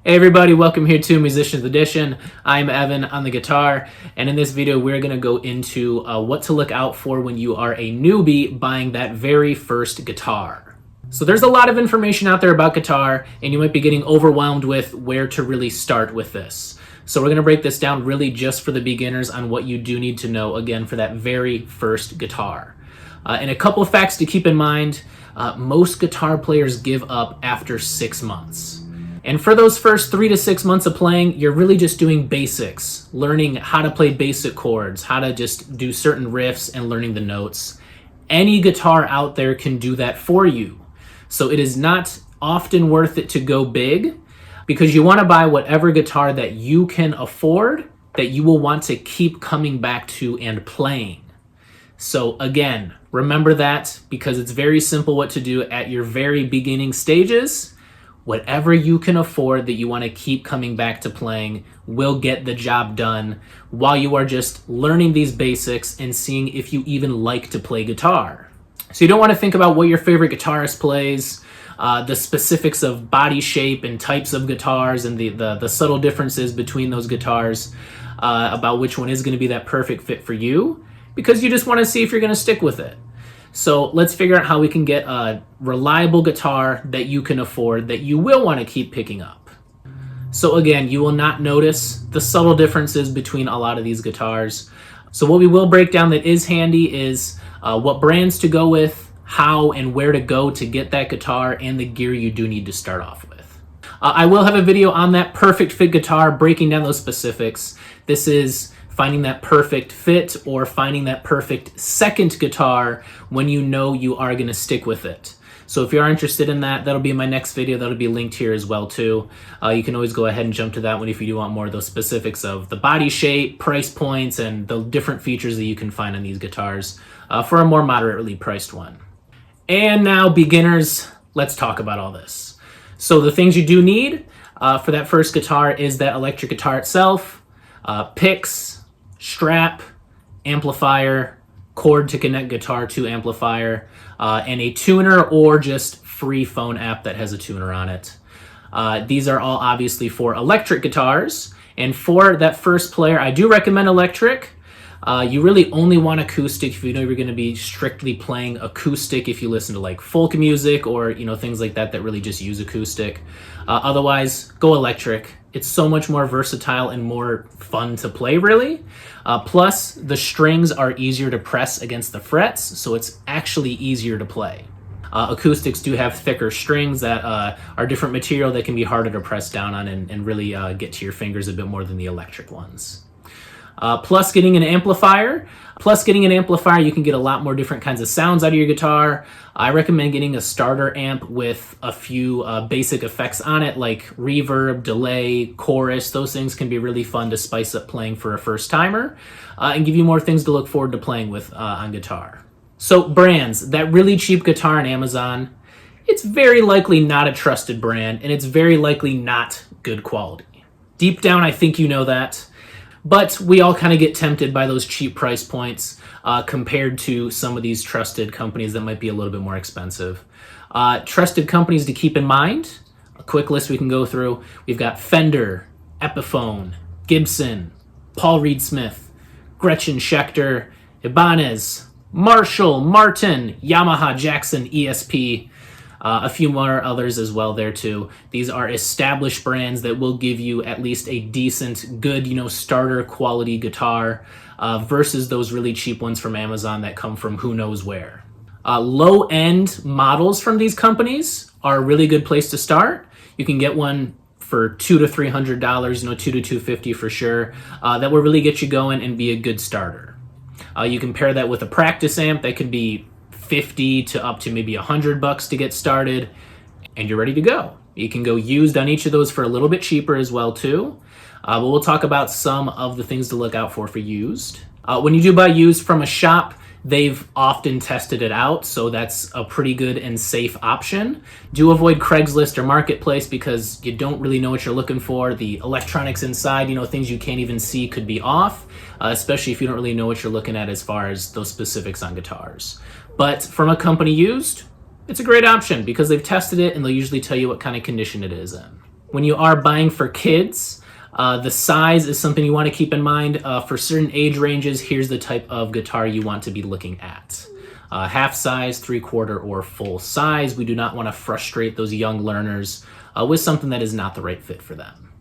Hey everybody, welcome here to Musician's Edition. I'm Evan on the guitar, and in this video we're going to go into what to look out for when you are a newbie buying that very first guitar. So there's a lot of information out there about guitar, and you might be getting overwhelmed with where to really start with this. So we're going to break this down really just for the beginners on what you do need to know, again, for that very first guitar. And a couple of facts to keep in mind, most guitar players give up after 6 months. And for those first 3 to 6 months of playing, you're really just doing basics, learning how to play basic chords, how to just do certain riffs and learning the notes. Any guitar out there can do that for you. So it is not often worth it to go big because you want to buy whatever guitar that you can afford that you will want to keep coming back to and playing. So again, remember that because it's very simple what to do at your very beginning stages. Whatever you can afford that you want to keep coming back to playing will get the job done while you are just learning these basics and seeing if you even like to play guitar. So you don't want to think about what your favorite guitarist plays, the specifics of body shape and types of guitars and the subtle differences between those guitars, about which one is going to be that perfect fit for you, because you just want to see if you're going to stick with it. So let's figure out how we can get a reliable guitar that you can afford that you will want to keep picking up. So again, you will not notice the subtle differences between a lot of these guitars. So what we will break down that is handy is what brands to go with, how and where to go to get that guitar, and the gear you do need to start off with. I will have a video on that perfect fit guitar, breaking down those specifics. This is finding that perfect fit or finding that perfect second guitar when you know you are going to stick with it. So if you are interested in that, that'll be in my next video. That'll be linked here as well too. You can always go ahead and jump to that one if you do want more of those specifics of the body shape, price points, and the different features that you can find on these guitars for a more moderately priced one. And now, beginners, let's talk about all this. So the things you do need for that first guitar is that electric guitar itself, picks, strap, amplifier, cord to connect guitar to amplifier, and a tuner or just free phone app that has a tuner on it. These are all obviously for electric guitars, and for that first player, I do recommend electric. You really only want acoustic if you know you're going to be strictly playing acoustic if you listen to like folk music or things like that that really just use acoustic. Otherwise, go electric. It's so much more versatile and more fun to play, really. Plus, the strings are easier to press against the frets, so it's actually easier to play. Acoustics do have thicker strings that are different material that can be harder to press down on and really get to your fingers a bit more than the electric ones. Plus getting an amplifier, you can get a lot more different kinds of sounds out of your guitar. I recommend getting a starter amp with a few basic effects on it, like reverb, delay, chorus. Those things can be really fun to spice up playing for a first timer and give you more things to look forward to playing with on guitar. So brands, that really cheap guitar on Amazon, it's very likely not a trusted brand, and it's very likely not good quality. Deep down, I think you know that. But we all kind of get tempted by those cheap price points compared to some of these trusted companies that might be a little bit more expensive. Trusted companies to keep in mind, a quick list we can go through. We've got Fender, Epiphone, Gibson, Paul Reed Smith, Gretchen Schecter, Ibanez, Marshall, Martin, Yamaha, Jackson, ESP, a few more others as well there too. These are established brands that will give you at least a decent, good, starter quality guitar versus those really cheap ones from Amazon that come from who knows where. Low-end models from these companies are a really good place to start. You can get one for $200 to $300, $200 to $250 for sure. That will really get you going and be a good starter. You can pair that with a practice amp that could be $50 to up to maybe $100 to get started, and you're ready to go. You can go used on each of those for a little bit cheaper as well too. But we'll talk about some of the things to look out for used. When you do buy used from a shop, they've often tested it out, so that's a pretty good and safe option. Do avoid Craigslist or Marketplace because you don't really know what you're looking for. The electronics inside, things you can't even see could be off, especially if you don't really know what you're looking at as far as those specifics on guitars. But from a company used, it's a great option because they've tested it and they'll usually tell you what kind of condition it is in. When you are buying for kids, the size is something you want to keep in mind. For certain age ranges, here's the type of guitar you want to be looking at. Half size, 3/4, or full size. We do not want to frustrate those young learners with something that is not the right fit for them.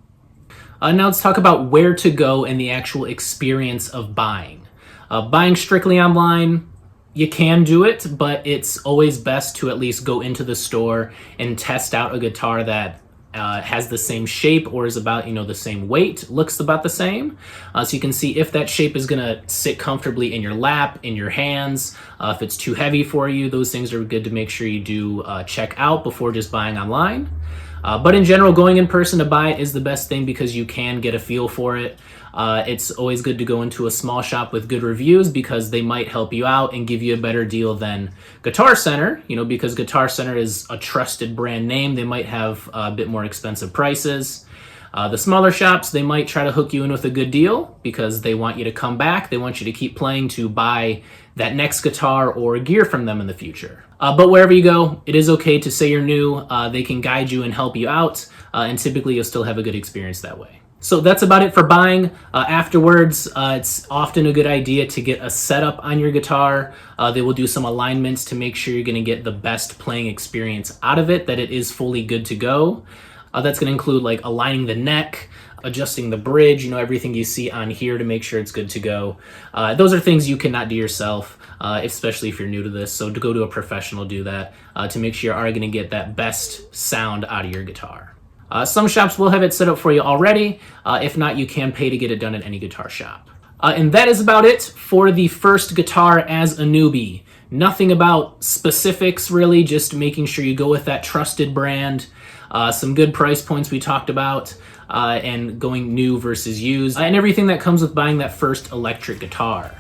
Now let's talk about where to go and the actual experience of buying. Buying strictly online, you can do it, but it's always best to at least go into the store and test out a guitar that has the same shape or is about the same weight, looks about the same, so you can see if that shape is gonna sit comfortably in your lap, in your hands. If it's too heavy for you, those things are good to make sure you do check out before just buying online. But in general, going in person to buy it is the best thing because you can get a feel for it. It's always good to go into a small shop with good reviews because they might help you out and give you a better deal than Guitar Center, because Guitar Center is a trusted brand name. They might have a bit more expensive prices. The smaller shops, they might try to hook you in with a good deal because they want you to come back. They want you to keep playing to buy that next guitar or gear from them in the future. But wherever you go, it is okay to say you're new. They can guide you and help you out, and typically you'll still have a good experience that way. So that's about it for buying. Afterwards, it's often a good idea to get a setup on your guitar. They will do some alignments to make sure you're gonna get the best playing experience out of it, that it is fully good to go. That's gonna include like aligning the neck, adjusting the bridge, everything you see on here to make sure it's good to go. Those are things you cannot do yourself, especially if you're new to this. So to go to a professional, do that to make sure you are gonna get that best sound out of your guitar. Some shops will have it set up for you already. If not, you can pay to get it done at any guitar shop. And that is about it for the first guitar as a newbie. Nothing about specifics really, just making sure you go with that trusted brand. Some good price points we talked about, and going new versus used, and everything that comes with buying that first electric guitar.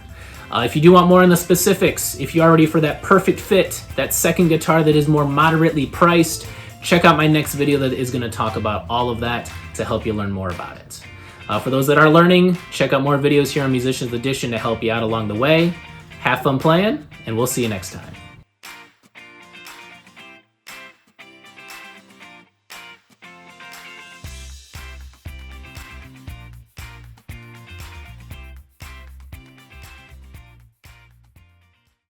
If you do want more on the specifics, if you are ready for that perfect fit, that second guitar that is more moderately priced, check out my next video that is going to talk about all of that to help you learn more about it. For those that are learning, check out more videos here on Musicians Edition to help you out along the way. Have fun playing, and we'll see you next time.